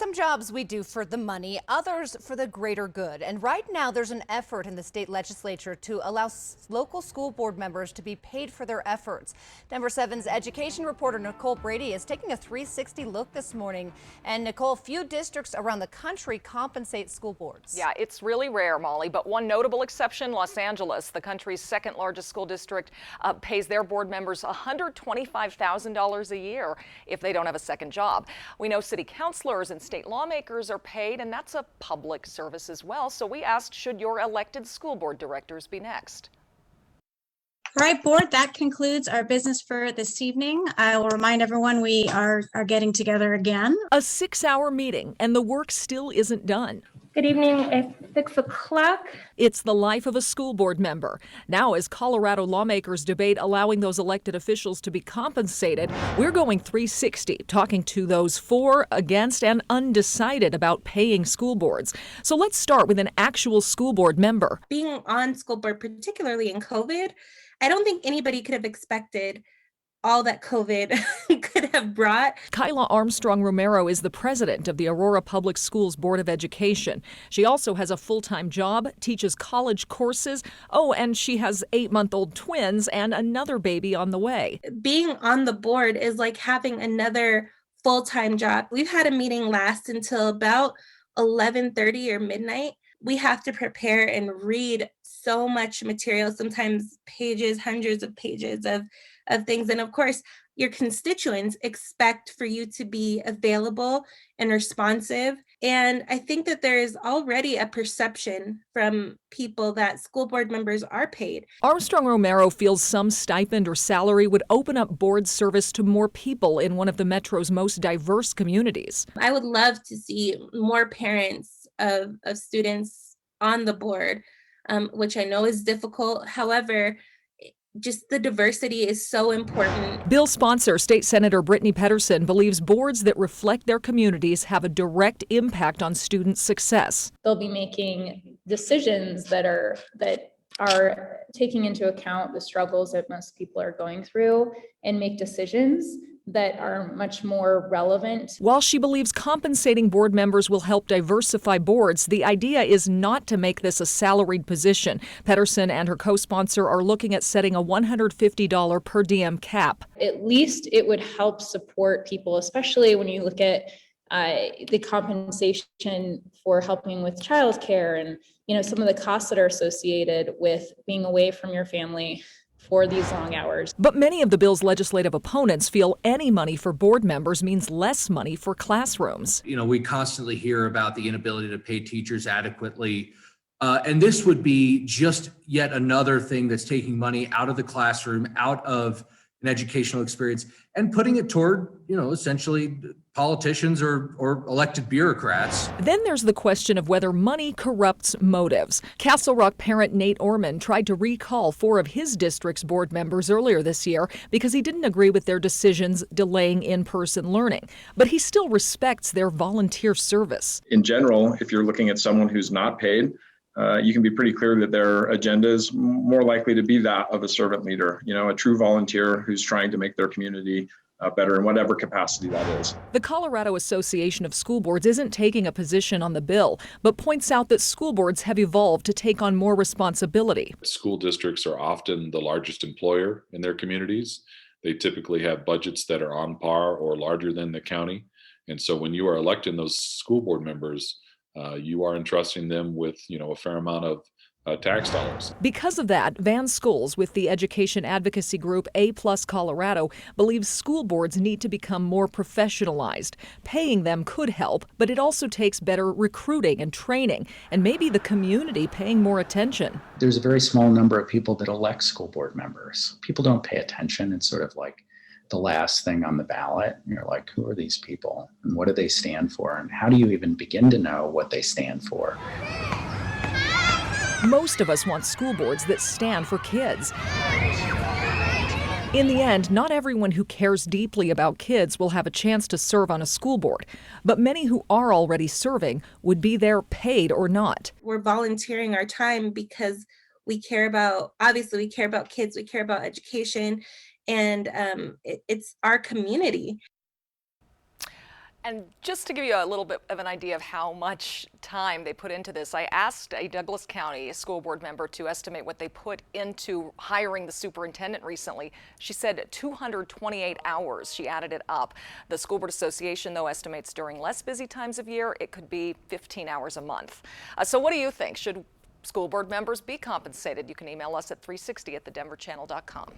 Some jobs we do for the money, others for the greater good. And right now there's an effort in the state legislature to allow local school board members to be paid for their efforts. Denver 7's education reporter Nicole Brady is taking a 360 look this morning. And Nicole, few districts around the country compensate school boards. Yeah, it's really rare, Molly, but one notable exception, Los Angeles, the country's second largest school district, pays their board members $125,000 a year if they don't have a second job. We know city councilors and state lawmakers are paid, and that's a public service as well. So we asked, should your elected school board directors be next? All right, board, that concludes our business for this evening. I will remind everyone we are getting together again. A 6-hour meeting, and the work still isn't done. Good evening. It's 6 o'clock. It's the life of a school board member. Now, as Colorado lawmakers debate allowing those elected officials to be compensated, we're going 360, talking to those for, against, and undecided about paying school boards. So let's start with an actual school board member. Being on school board, particularly in COVID, I don't think anybody could have expected all that COVID could have brought. KYLA Armstrong Romero is the president of the Aurora Public Schools Board of Education. She also has a full-time job, teaches college courses. Oh, and she has 8-month-old twins and another baby on the way. Being on the board is like having another full-time job. We've had a meeting last until about 11:30 or midnight. We have to prepare and read so much material, sometimes pages, hundreds of pages of things. And of course, your constituents expect for you to be available and responsive. And I think that there is already a perception from people that school board members are paid. Armstrong Romero feels some stipend or salary would open up board service to more people in one of the Metro's most diverse communities. I would love to see more parents of students on the board, which I know is difficult. However, just the diversity is so important. Bill sponsor, State Senator BRITTANY PETTERSEN, believes boards that reflect their communities have a direct impact on student success. They'll be making decisions that are taking into account the struggles that most people are going through and make decisions that are much more relevant. While she believes compensating board members will help diversify boards, the idea is not to make this a salaried position. Pettersen and her co-sponsor are looking at setting a $150 per diem cap. At least it would help support people, especially when you look at the compensation for helping with childcare and some of the costs that are associated with being away from your family for these long hours. But many of the bill's legislative opponents feel any money for board members means less money for classrooms. We constantly hear about the inability to pay teachers adequately. And this would be just yet another thing that's taking money out of the classroom, out of an educational experience, and putting it toward, essentially politicians or elected bureaucrats. Then there's the question of whether money corrupts motives. Castle Rock parent Nate Ormond tried to recall 4 of his district's board members earlier this year because he didn't agree with their decisions delaying in-person learning. But he still respects their volunteer service. In general, if you're looking at someone who's not paid, you can be pretty clear that their agenda is more likely to be that of a servant leader, a true volunteer who's trying to make their community better in whatever capacity that is. The Colorado Association of School Boards isn't taking a position on the bill, but points out that school boards have evolved to take on more responsibility. School districts are often the largest employer in their communities. They typically have budgets that are on par or larger than the county. And so when you are electing those school board members, you are entrusting them with, a fair amount of tax dollars. Because of that, Van Scholes with the education advocacy group A+ Colorado believes school boards need to become more professionalized. Paying them could help, but it also takes better recruiting and training, and maybe the community paying more attention. There's a very small number of people that elect school board members. People don't pay attention. It's sort of like the last thing on the ballot. And you're like, who are these people? And what do they stand for? And how do you even begin to know what they stand for? Most of us want school boards that stand for kids. In the end, not everyone who cares deeply about kids will have a chance to serve on a school board, but many who are already serving would be there paid or not. We're volunteering our time because we care about kids, we care about education, and it's our community. And just to give you a little bit of an idea of how much time they put into this, I asked a Douglas County school board member to estimate what they put into hiring the superintendent recently. She said 228 hours. She added it up. The School Board Association, though, estimates during less busy times of year, it could be 15 hours a month. So what do you think? Should school board members be compensated? You can email us at 360@thedenverchannel.com.